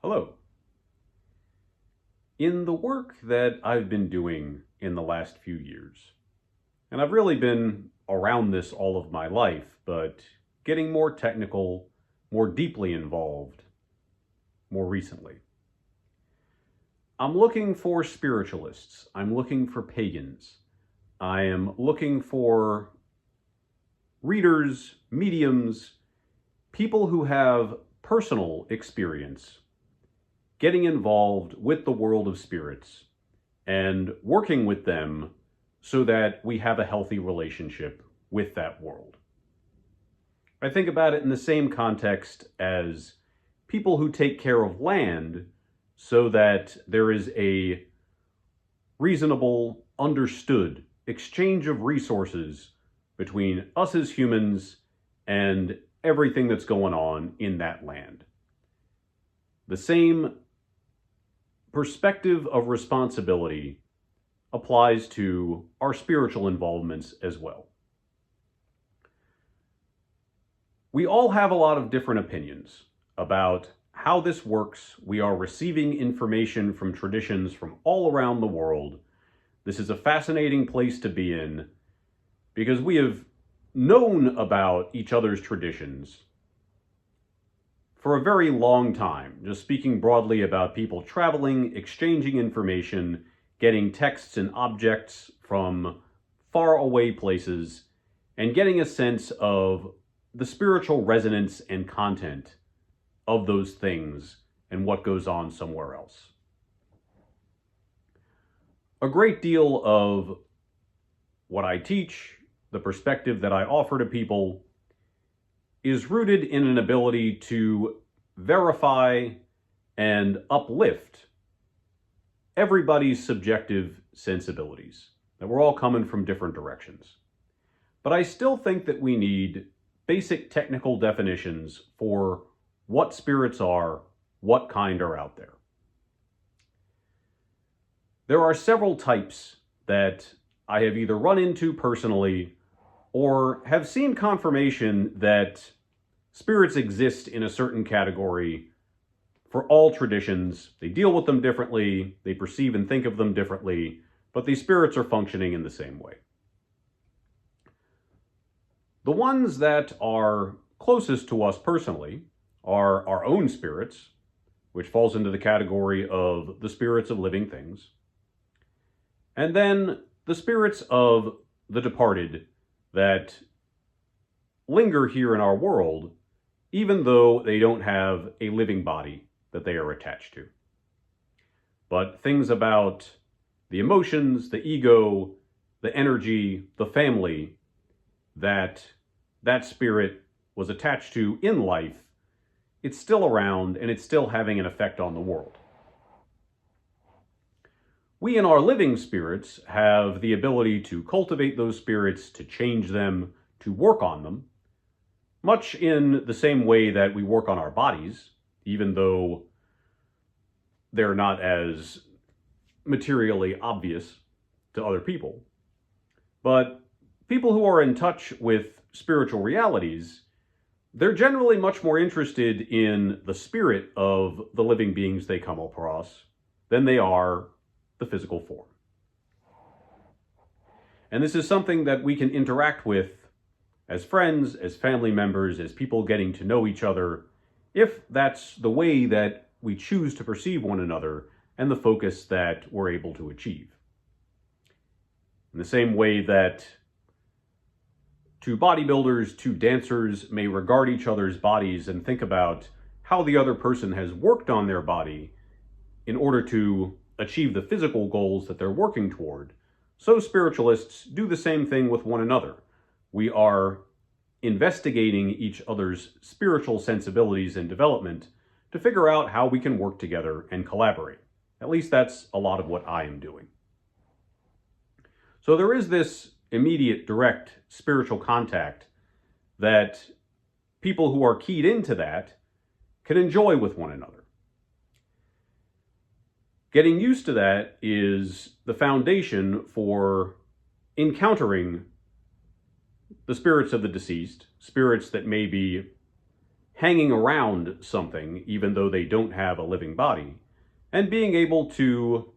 Hello. In the work that I've been doing in the last few years, and I've really been around this all of my life, but getting more technical, more deeply involved more recently. I'm looking for spiritualists. I'm looking for pagans. I am looking for readers, mediums, people who have personal experience getting involved with the world of spirits and working with them so that we have a healthy relationship with that world. I think about it in the same context as people who take care of land so that there is a reasonable, understood exchange of resources between us as humans and everything that's going on in that land. The same perspective of responsibility applies to our spiritual involvements as well. We all have a lot of different opinions about how this works. We are receiving information from traditions from all around the world. This is a fascinating place to be in because we have known about each other's traditions for a very long time, just speaking broadly about people traveling, exchanging information, getting texts and objects from far away places, and getting a sense of the spiritual resonance and content of those things and what goes on somewhere else. A great deal of what I teach, the perspective that I offer to people, is rooted in an ability to verify and uplift everybody's subjective sensibilities, that we're all coming from different directions. But I still think that we need basic technical definitions for what spirits are, what kind are out there. There are several types that I have either run into personally or have seen confirmation that spirits exist in a certain category for all traditions. They deal with them differently, they perceive and think of them differently, but these spirits are functioning in the same way. The ones that are closest to us personally are our own spirits, which falls into the category of the spirits of living things, and then the spirits of the departed that linger here in our world, even though they don't have a living body that they are attached to. But things about the emotions, the ego, the energy, the family that spirit was attached to in life, it's still around and it's still having an effect on the world. We in our living spirits have the ability to cultivate those spirits, to change them, to work on them, much in the same way that we work on our bodies, even though they're not as materially obvious to other people. But people who are in touch with spiritual realities, they're generally much more interested in the spirit of the living beings they come across than they are the physical form. And this is something that we can interact with as friends, as family members, as people getting to know each other, if that's the way that we choose to perceive one another and the focus that we're able to achieve. In the same way that two bodybuilders, two dancers may regard each other's bodies and think about how the other person has worked on their body in order to achieve the physical goals that they're working toward, so spiritualists do the same thing with one another. We are investigating each other's spiritual sensibilities and development to figure out how we can work together and collaborate. At least that's a lot of what I am doing. So there is this immediate, direct spiritual contact that people who are keyed into that can enjoy with one another. Getting used to that is the foundation for encountering the spirits of the deceased, spirits that may be hanging around something, even though they don't have a living body, and being able to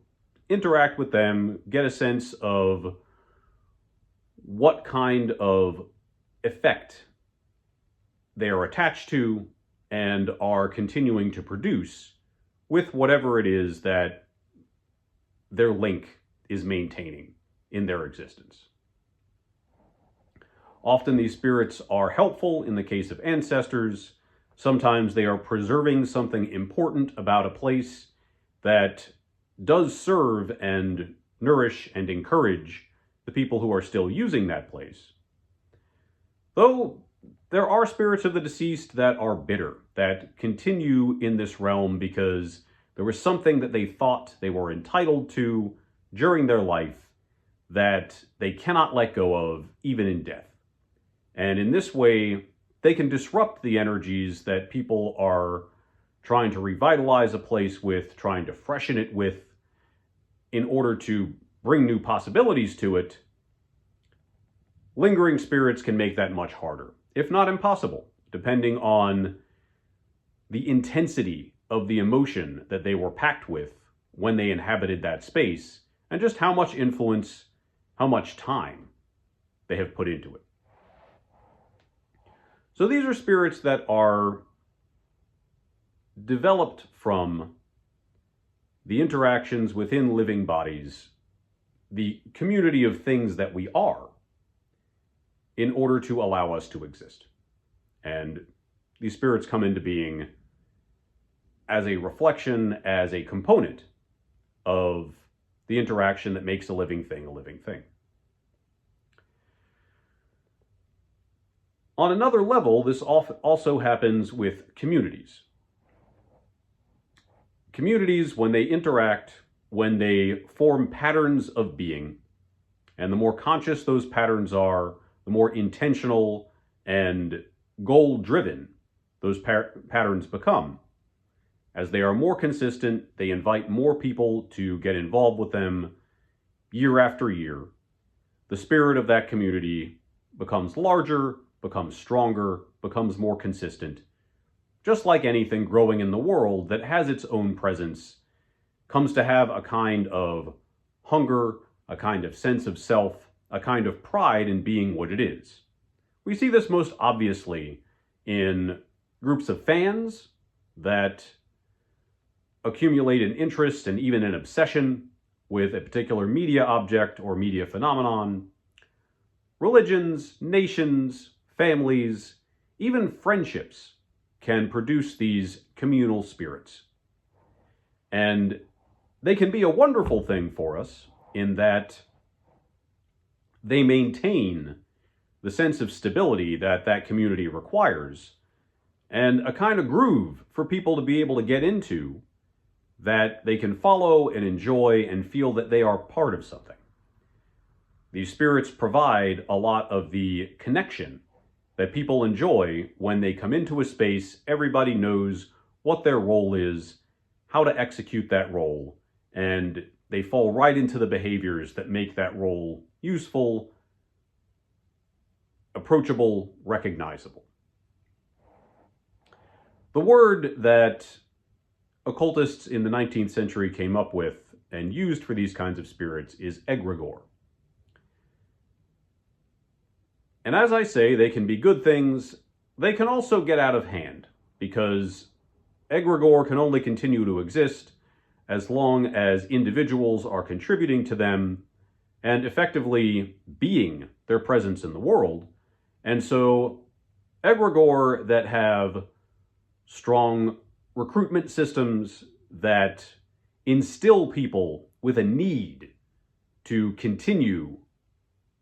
interact with them, get a sense of what kind of effect they are attached to and are continuing to produce with whatever it is that their link is maintaining in their existence. Often these spirits are helpful in the case of ancestors. Sometimes they are preserving something important about a place that does serve and nourish and encourage the people who are still using that place. Though there are spirits of the deceased that are bitter, that continue in this realm because there was something that they thought they were entitled to during their life that they cannot let go of, even in death. And in this way, they can disrupt the energies that people are trying to revitalize a place with, trying to freshen it with, in order to bring new possibilities to it. Lingering spirits can make that much harder, if not impossible, depending on the intensity of the emotion that they were packed with when they inhabited that space, and just how much influence, how much time they have put into it. So these are spirits that are developed from the interactions within living bodies, the community of things that we are, in order to allow us to exist. And these spirits come into being as a reflection, as a component of the interaction that makes a living thing a living thing. On another level, this also happens with communities. Communities, when they interact, when they form patterns of being, and the more conscious those patterns are, the more intentional and goal-driven those patterns become. As they are more consistent, they invite more people to get involved with them year after year. The spirit of that community becomes larger, becomes stronger, becomes more consistent. Just like anything growing in the world that has its own presence, comes to have a kind of hunger, a kind of sense of self, a kind of pride in being what it is. We see this most obviously in groups of fans that accumulate an interest and even an obsession with a particular media object or media phenomenon. Religions, nations, families, even friendships can produce these communal spirits. And they can be a wonderful thing for us in that they maintain the sense of stability that that community requires, and a kind of groove for people to be able to get into that they can follow and enjoy and feel that they are part of something. These spirits provide a lot of the connection that people enjoy when they come into a space. Everybody knows what their role is, how to execute that role, and they fall right into the behaviors that make that role useful, approachable, recognizable. The word that occultists in the 19th century came up with and used for these kinds of spirits is egregore. And as I say, they can be good things. They can also get out of hand, because egregore can only continue to exist as long as individuals are contributing to them and effectively being their presence in the world. And so egregore that have strong recruitment systems that instill people with a need to continue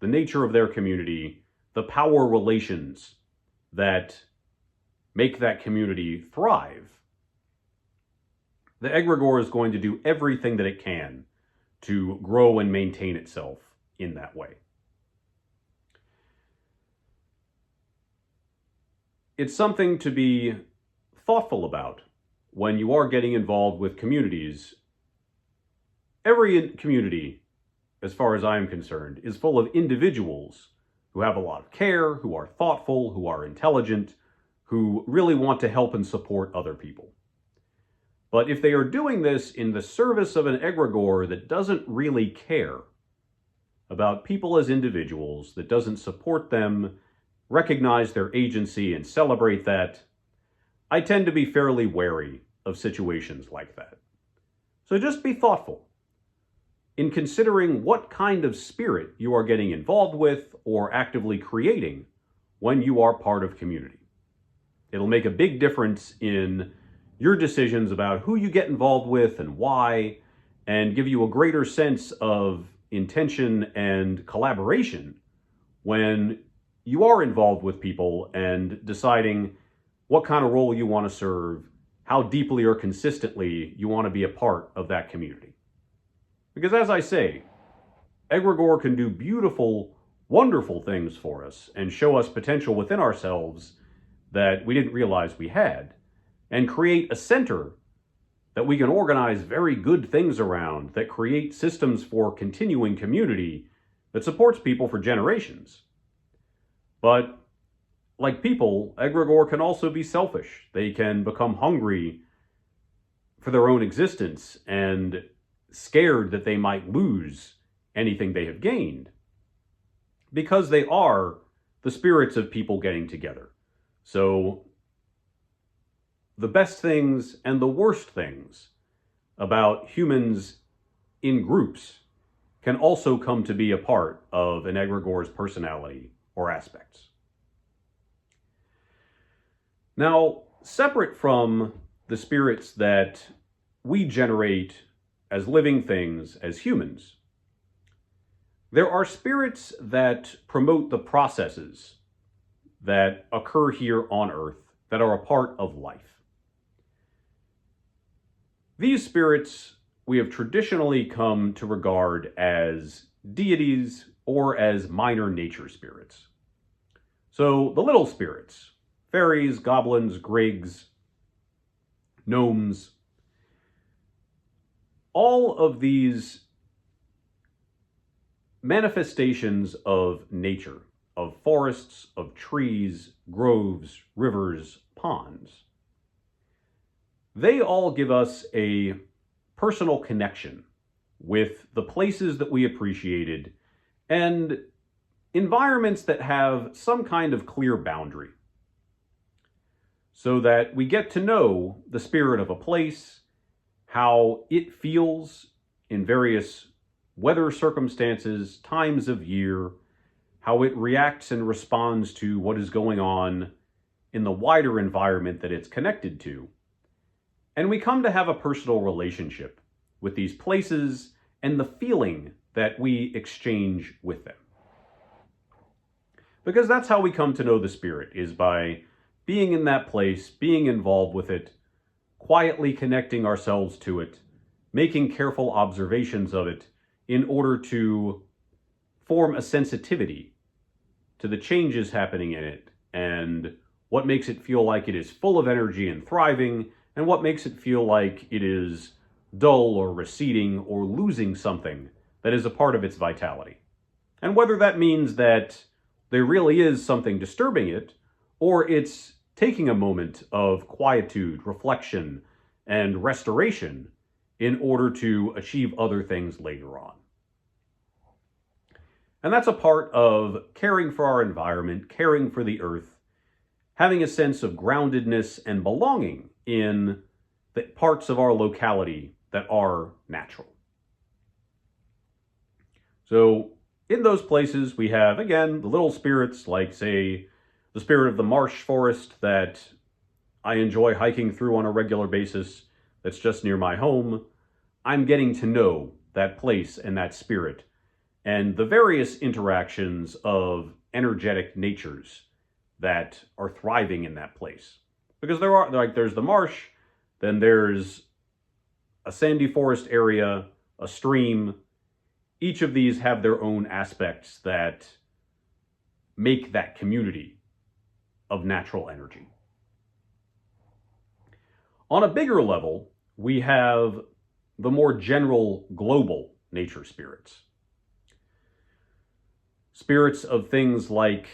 the nature of their community, the power relations that make that community thrive. The egregore is going to do everything that it can to grow and maintain itself in that way. It's something to be thoughtful about when you are getting involved with communities. Every community, as far as I am concerned, is full of individuals who have a lot of care, who are thoughtful, who are intelligent, who really want to help and support other people. But if they are doing this in the service of an egregore that doesn't really care about people as individuals, that doesn't support them, recognize their agency, and celebrate that, I tend to be fairly wary of situations like that. So just be thoughtful in considering what kind of spirit you are getting involved with or actively creating when you are part of community. It'll make a big difference in your decisions about who you get involved with and why, and give you a greater sense of intention and collaboration when you are involved with people and deciding what kind of role you want to serve, how deeply or consistently you want to be a part of that community. Because as I say, egregore can do beautiful, wonderful things for us and show us potential within ourselves that we didn't realize we had, and create a center that we can organize very good things around, that create systems for continuing community that supports people for generations. But like people, egregore can also be selfish. They can become hungry for their own existence and scared that they might lose anything they have gained, because they are the spirits of people getting together. So the best things and the worst things about humans in groups can also come to be a part of an egregore's personality or aspects. Now, separate from the spirits that we generate as living things, as humans, there are spirits that promote the processes that occur here on Earth that are a part of life. These spirits we have traditionally come to regard as deities or as minor nature spirits. So the little spirits, fairies, goblins, grigs, gnomes, all of these manifestations of nature, of forests, of trees, groves, rivers, ponds, they all give us a personal connection with the places that we appreciated and environments that have some kind of clear boundary, so that we get to know the spirit of a place, how it feels in various weather circumstances, times of year, how it reacts and responds to what is going on in the wider environment that it's connected to. And we come to have a personal relationship with these places and the feeling that we exchange with them. Because that's how we come to know the spirit, is by being in that place, being involved with it, quietly connecting ourselves to it, making careful observations of it in order to form a sensitivity to the changes happening in it and what makes it feel like it is full of energy and thriving, and what makes it feel like it is dull or receding or losing something that is a part of its vitality. And whether that means that there really is something disturbing it, or it's taking a moment of quietude, reflection, and restoration in order to achieve other things later on. And that's a part of caring for our environment, caring for the earth, having a sense of groundedness and belonging in the parts of our locality that are natural. So in those places we have, again, the little spirits like, say, the spirit of the marsh forest that I enjoy hiking through on a regular basis that's just near my home. I'm getting to know that place and that spirit and the various interactions of energetic natures that are thriving in that place. Because there are, like, there's the marsh, then there's a sandy forest area, a stream. Each of these have their own aspects that make that community of natural energy. On a bigger level, we have the more general global nature spirits. Spirits of things like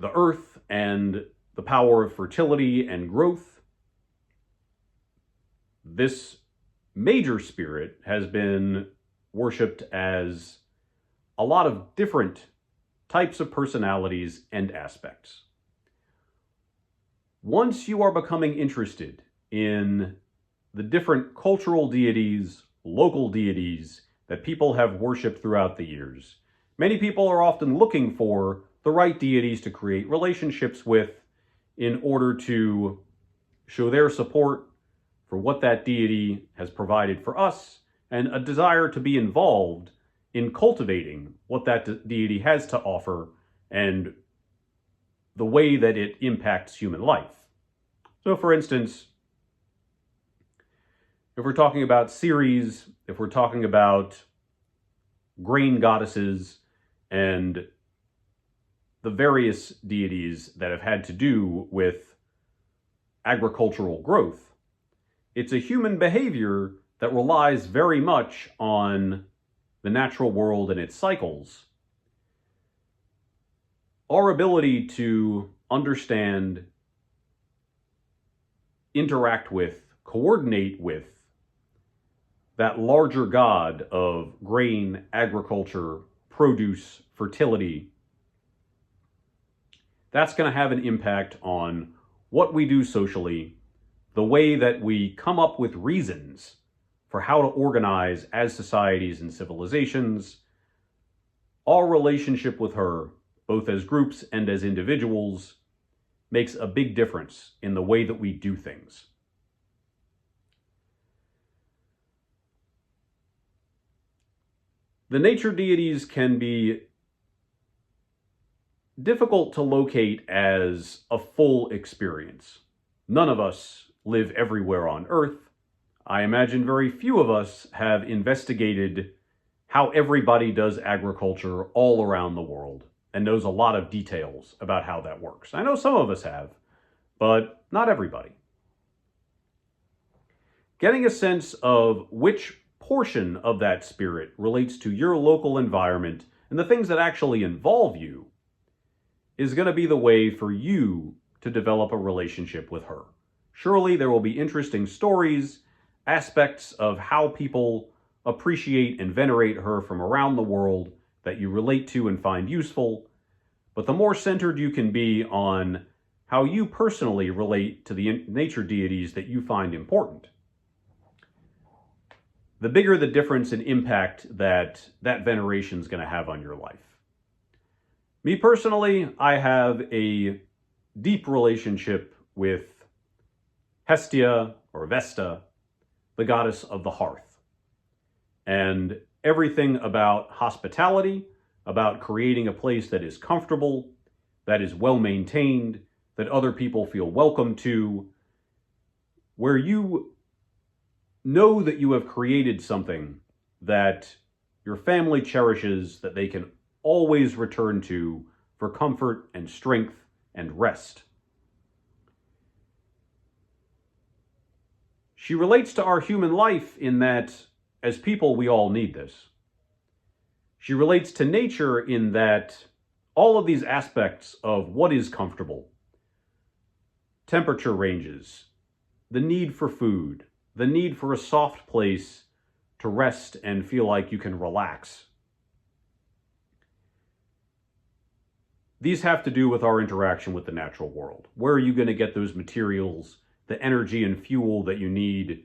the earth and the power of fertility and growth. This major spirit has been worshipped as a lot of different types of personalities and aspects. Once you are becoming interested in the different cultural deities, local deities that people have worshipped throughout the years, many people are often looking for the right deities to create relationships with in order to show their support for what that deity has provided for us and a desire to be involved in cultivating what that deity has to offer and the way that it impacts human life. So, for instance, if we're talking about Ceres, if we're talking about grain goddesses and the various deities that have had to do with agricultural growth, it's a human behavior that relies very much on the natural world and its cycles. Our ability to understand, interact with, coordinate with that larger God of grain, agriculture, produce, fertility, that's going to have an impact on what we do socially, the way that we come up with reasons for how to organize as societies and civilizations. Our relationship with her, both as groups and as individuals, makes a big difference in the way that we do things. The nature deities can be difficult to locate as a full experience. None of us live everywhere on Earth. I imagine very few of us have investigated how everybody does agriculture all around the world and knows a lot of details about how that works. I know some of us have, but not everybody. Getting a sense of which portion of that spirit relates to your local environment and the things that actually involve you is going to be the way for you to develop a relationship with her. Surely there will be interesting stories, aspects of how people appreciate and venerate her from around the world that you relate to and find useful, but the more centered you can be on how you personally relate to the nature deities that you find important, the bigger the difference and impact that veneration is going to have on your life. Me personally, I have a deep relationship with Hestia, or Vesta, the goddess of the hearth. And everything about hospitality, about creating a place that is comfortable, that is well maintained, that other people feel welcome to, where you know that you have created something that your family cherishes, that they can always return to for comfort and strength and rest. She relates to our human life in that, as people, we all need this. She relates to nature in that all of these aspects of what is comfortable, temperature ranges, the need for food, the need for a soft place to rest and feel like you can relax. These have to do with our interaction with the natural world. Where are you going to get those materials, the energy and fuel that you need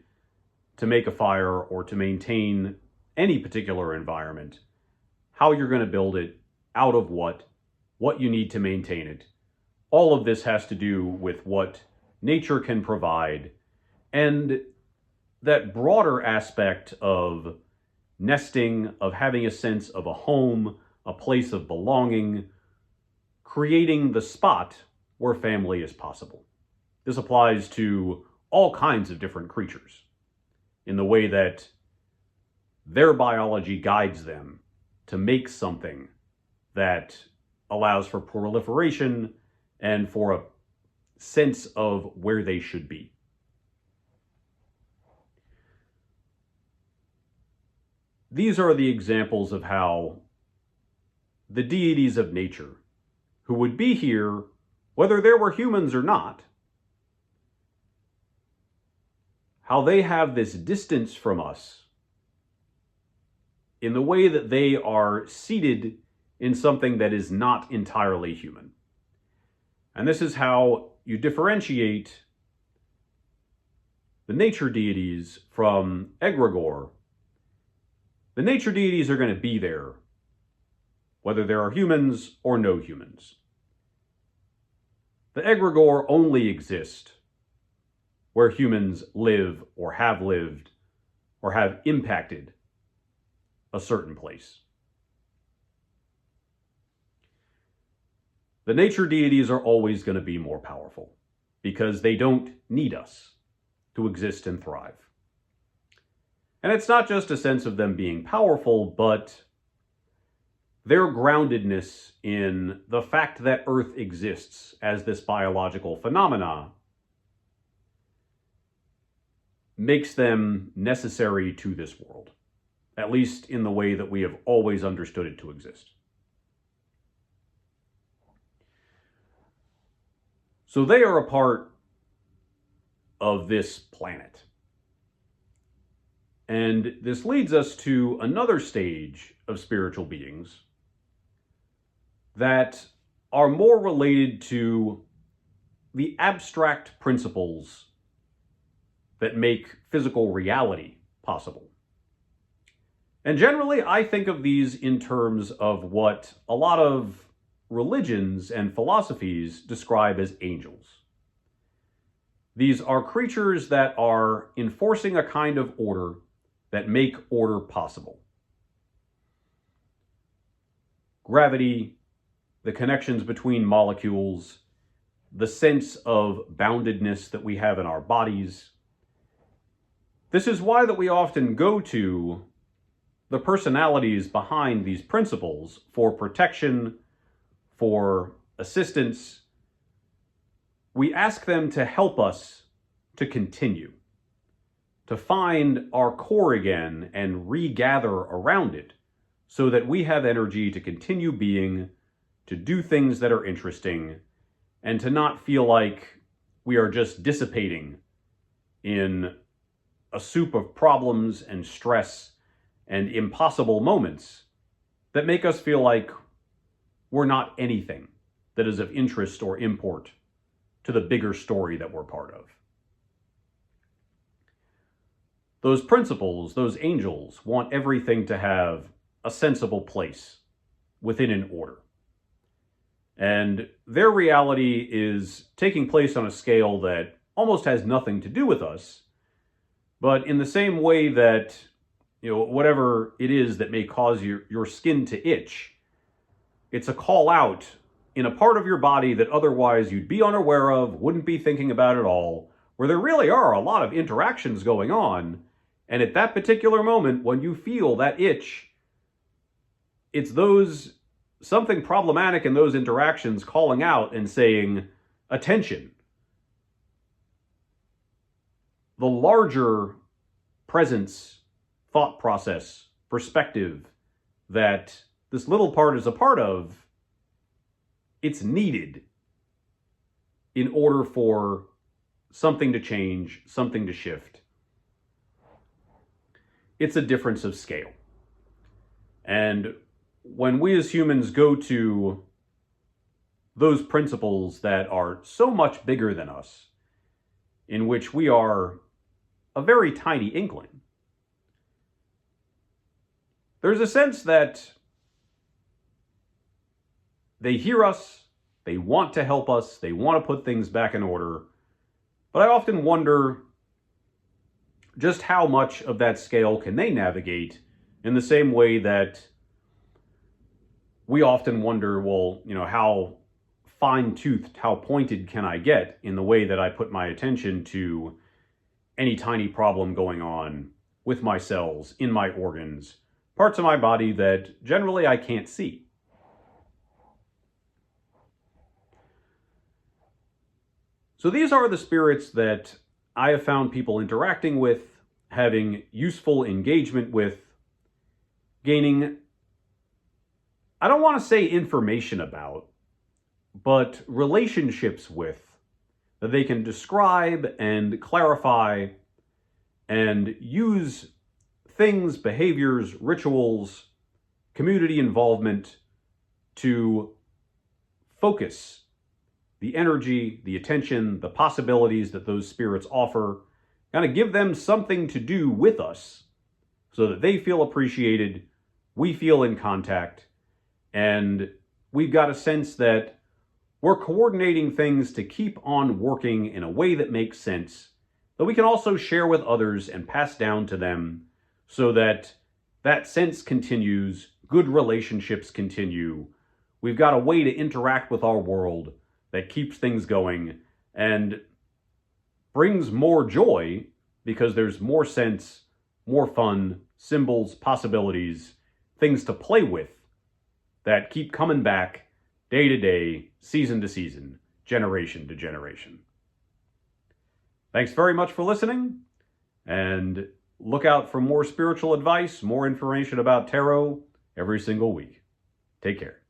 to make a fire or to maintain any particular environment? How you're going to build it, out of what you need to maintain it. All of this has to do with what nature can provide, and that broader aspect of nesting, of having a sense of a home, a place of belonging, creating the spot where family is possible. This applies to all kinds of different creatures in the way that their biology guides them to make something that allows for proliferation and for a sense of where they should be. These are the examples of how the deities of nature, who would be here whether there were humans or not, how they have this distance from us in the way that they are seated in something that is not entirely human. And this is how you differentiate the nature deities from egregore. The nature deities are going to be there, whether there are humans or no humans. The egregore only exist where humans live or have lived or have impacted a certain place. The nature deities are always going to be more powerful because they don't need us to exist and thrive. And it's not just a sense of them being powerful, but their groundedness in the fact that Earth exists as this biological phenomena makes them necessary to this world, at least in the way that we have always understood it to exist. So they are a part of this planet. And this leads us to another stage of spiritual beings that are more related to the abstract principles that make physical reality possible. And generally, I think of these in terms of what a lot of religions and philosophies describe as angels. These are creatures that are enforcing a kind of order that make order possible. Gravity, the connections between molecules, the sense of boundedness that we have in our bodies. This is why that we often go to the personalities behind these principles for protection, for assistance. We ask them to help us to continue, to find our core again and regather around it so that we have energy to continue being, to do things that are interesting, and to not feel like we are just dissipating in a soup of problems and stress and impossible moments that make us feel like we're not anything that is of interest or import to the bigger story that we're part of. Those principles, those angels, want everything to have a sensible place within an order. And their reality is taking place on a scale that almost has nothing to do with us, but in the same way that, whatever it is that may cause your skin to itch, it's a call out in a part of your body that otherwise you'd be unaware of, wouldn't be thinking about at all, where there really are a lot of interactions going on. And at that particular moment, when you feel that itch, it's something problematic in those interactions calling out and saying, attention. The larger presence, thought process, perspective that this little part is a part of, it's needed in order for something to change, something to shift. It's a difference of scale. And when we as humans go to those principles that are so much bigger than us, in which we are a very tiny inkling, there's a sense that they hear us, they want to help us, they want to put things back in order. But I often wonder just how much of that scale can they navigate in the same way that we often wonder, how fine-toothed, how pointed can I get in the way that I put my attention to any tiny problem going on with my cells, in my organs, parts of my body that generally I can't see. So these are the spirits that I have found people interacting with, having useful engagement with, gaining, I don't want to say information about, but relationships with, that they can describe and clarify and use things, behaviors, rituals, community involvement to focus the energy, the attention, the possibilities that those spirits offer, kind of give them something to do with us so that they feel appreciated, we feel in contact, and we've got a sense that we're coordinating things to keep on working in a way that makes sense, that we can also share with others and pass down to them so that that sense continues, good relationships continue. We've got a way to interact with our world that keeps things going and brings more joy because there's more sense, more fun, symbols, possibilities, things to play with that keep coming back day to day, season to season, generation to generation. Thanks very much for listening, and look out for more spiritual advice, more information about tarot every single week. Take care.